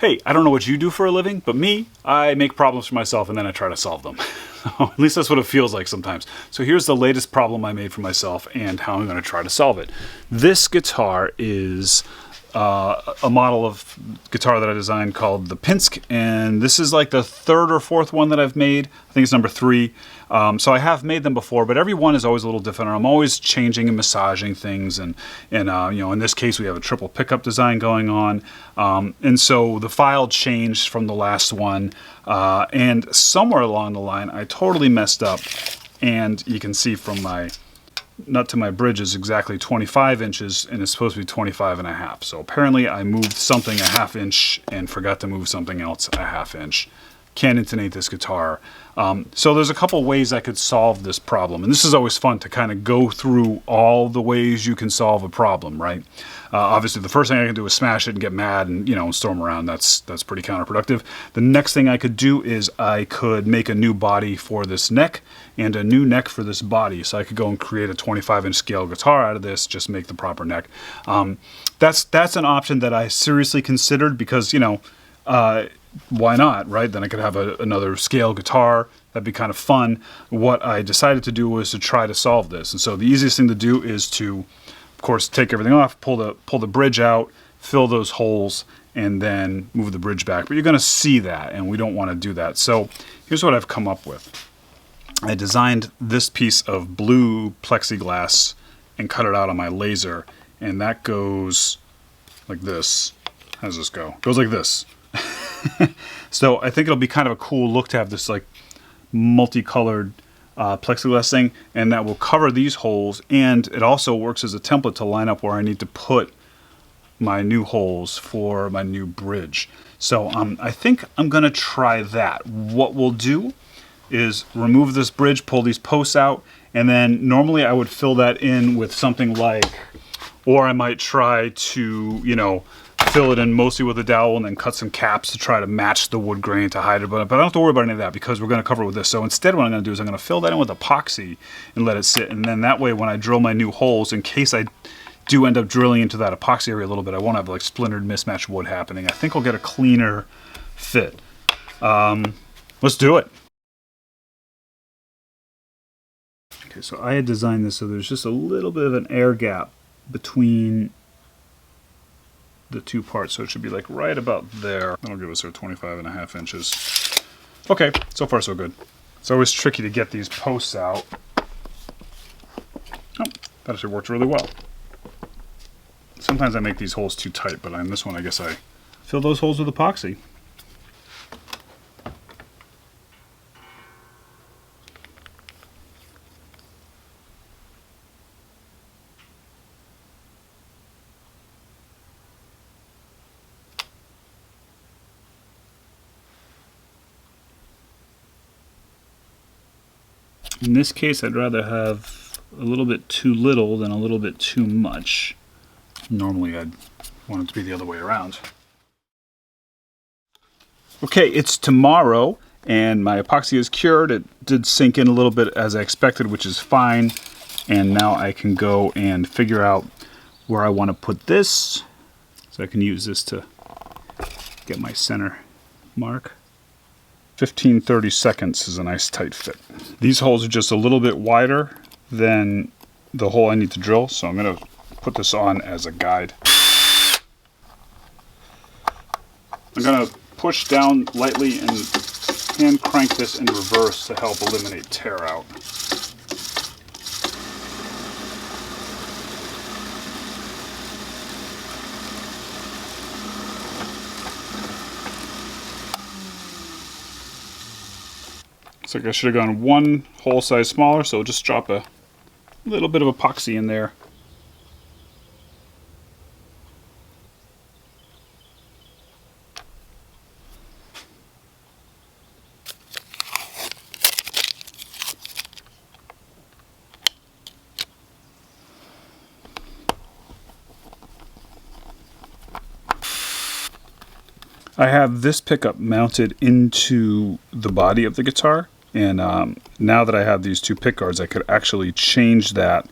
Hey, I don't know what you do for a living, but me, I make problems for myself and then I try to solve them. At least that's what it feels like sometimes. So here's the latest problem I made for myself and how I'm going to try to solve it. This guitar is a model of guitar that I designed called the Pinsk, and this is like the third or fourth one that I've made. I think it's number 3. So I have made them before, but every one is always a little different. I'm always changing and massaging things, and you know, in this case we have a triple pickup design going on, and so the file changed from the last one, and somewhere along the line I totally messed up, and you can see from my nut to my bridge is exactly 25 inches and it's supposed to be 25 and a half. So apparently I moved something a half inch and forgot to move something else a half inch. Can't intonate this guitar. So there's a couple ways I could solve this problem. And this is always fun to kind of go through all the ways you can solve a problem, right? Obviously the first thing I can do is smash it and get mad and, you know, storm around. That's pretty counterproductive. The next thing I could do is I could make a new body for this neck and a new neck for this body. So I could go and create a 25-inch scale guitar out of this, just make the proper neck. That's an option that I seriously considered because, you know, why not, right? Then I could have another scale guitar. That'd be kind of fun. What I decided to do was to try to solve this. And so the easiest thing to do is to, of course, take everything off, pull the bridge out, fill those holes, and then move the bridge back. But you're going to see that, and we don't want to do that. So here's what I've come up with. I designed this piece of blue plexiglass and cut it out on my laser, and that goes like this. How does this go? It goes like this. So I think it'll be kind of a cool look to have this like multicolored plexiglass thing, and that will cover these holes, and it also works as a template to line up where I need to put my new holes for my new bridge. So I think I'm gonna try that. What we'll do is remove this bridge, pull these posts out, and then normally I would fill that in with something like, or I might try to, you know, fill it in mostly with a dowel and then cut some caps to try to match the wood grain to hide it. But I don't have to worry about any of that because we're going to cover it with this. So instead what I'm going to do is I'm going to fill that in with epoxy and let it sit. And then that way when I drill my new holes, in case I do end up drilling into that epoxy area a little bit, I won't have like splintered mismatched wood happening. I think I'll get a cleaner fit. Let's do it. Okay, so I had designed this so there's just a little bit of an air gap between the two parts, so it should be like right about there. That'll give us our 25 and a half inches. Okay, so far so good. It's always tricky to get these posts out. Oh, that actually worked really well. Sometimes I make these holes too tight, but on this one I guess I fill those holes with epoxy. In this case, I'd rather have a little bit too little than a little bit too much. Normally, I'd want it to be the other way around. Okay, it's tomorrow, and my epoxy is cured. It did sink in a little bit as I expected, which is fine. And now I can go and figure out where I want to put this. So I can use this to get my center mark. 15-30 seconds is a nice tight fit. These holes are just a little bit wider than the hole I need to drill, so I'm going to put this on as a guide. I'm going to push down lightly and hand crank this in reverse to help eliminate tear out. Looks like I should have gone one hole size smaller, so just drop a little bit of epoxy in there. I have this pickup mounted into the body of the guitar. And now that I have these two pick guards, I could actually change that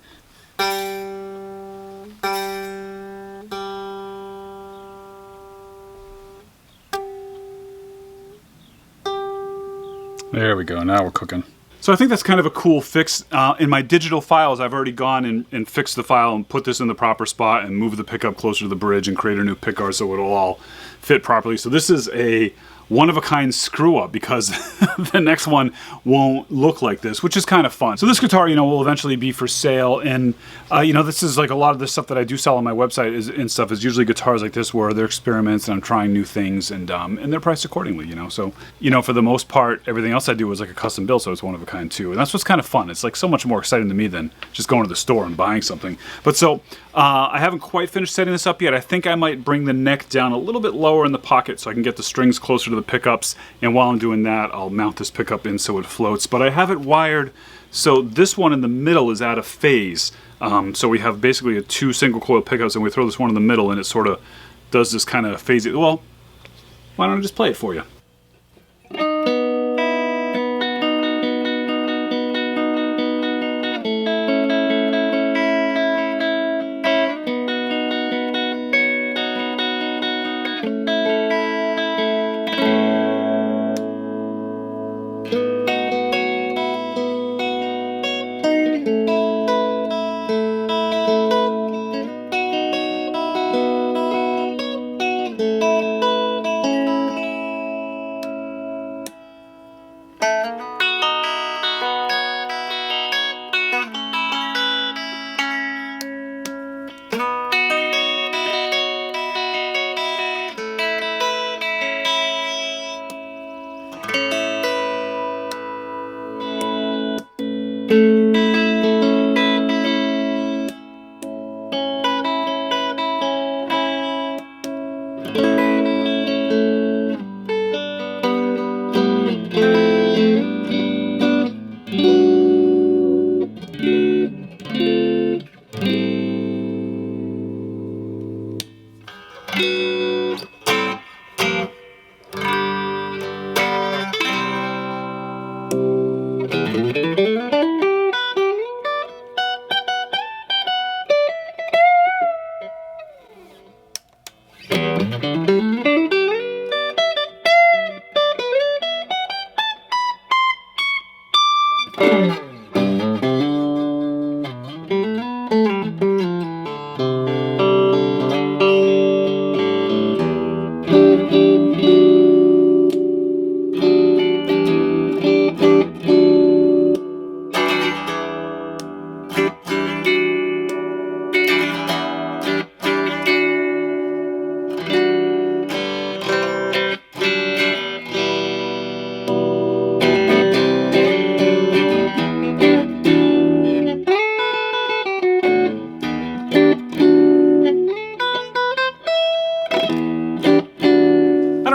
There we go. Now we're cooking. So I think that's kind of a cool fix. In my digital files, I've already gone and fixed the file and put this in the proper spot and moved the pickup closer to the bridge and create a new pickguard so it'll all fit properly. So this is a one-of-a-kind screw-up because the next one won't look like this, which is kind of fun. So this guitar, you know, will eventually be for sale, and you know, this is like a lot of the stuff that I do sell on my website is usually guitars like this where they're experiments and I'm trying new things, and they're priced accordingly, you know. So, you know, for the most part, everything else I do is like a custom build, so it's one-of-a-kind too, and that's what's kind of fun. It's like so much more exciting to me than just going to the store and buying something. But so I haven't quite finished setting this up yet. I think I might bring the neck down a little bit lower in the pocket so I can get the strings closer to the pickups, and while I'm doing that, I'll mount this pickup in so it floats. But I have it wired so this one in the middle is out of phase. So we have basically two single coil pickups, and we throw this one in the middle, and it sort of does this kind of phase. Well, why don't I just play it for you?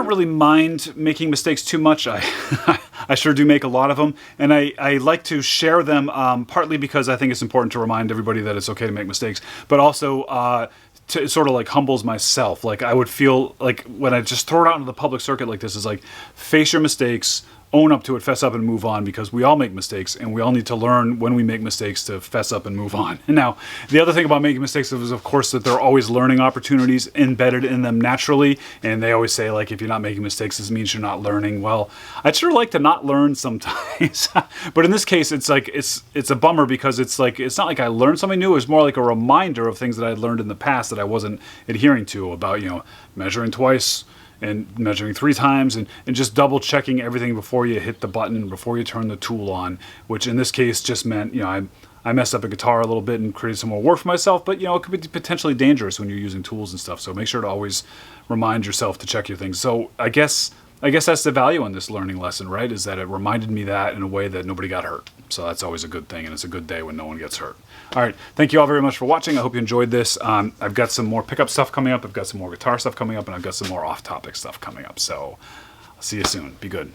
Really mind making mistakes too much. I sure do make a lot of them, and I like to share them, partly because I think it's important to remind everybody that it's okay to make mistakes, but also it sort of like humbles myself. Like I would feel like when I just throw it out into the public circuit like this is like, face your mistakes, own up to it, fess up, and move on, because we all make mistakes, and we all need to learn when we make mistakes to fess up and move on. And now, the other thing about making mistakes is, of course, that there are always learning opportunities embedded in them naturally, and they always say, like, if you're not making mistakes, this means you're not learning. Well, I'd sure like to not learn sometimes, but in this case, it's like, it's a bummer, because it's like, it's not like I learned something new, it's more like a reminder of things that I'd learned in the past that I wasn't adhering to, about, you know, measuring twice, and measuring 3 times, and just double checking everything before you hit the button, before you turn the tool on, which in this case just meant, you know, I messed up a guitar a little bit and created some more work for myself, but you know, it could be potentially dangerous when you're using tools and stuff, so make sure to always remind yourself to check your things. So I guess that's the value in this learning lesson, right? Is that it reminded me that in a way that nobody got hurt. So that's always a good thing, and it's a good day when no one gets hurt. All right, thank you all very much for watching. I hope you enjoyed this. I've got some more pickup stuff coming up. I've got some more guitar stuff coming up, and I've got some more off-topic stuff coming up. So I'll see you soon. Be good.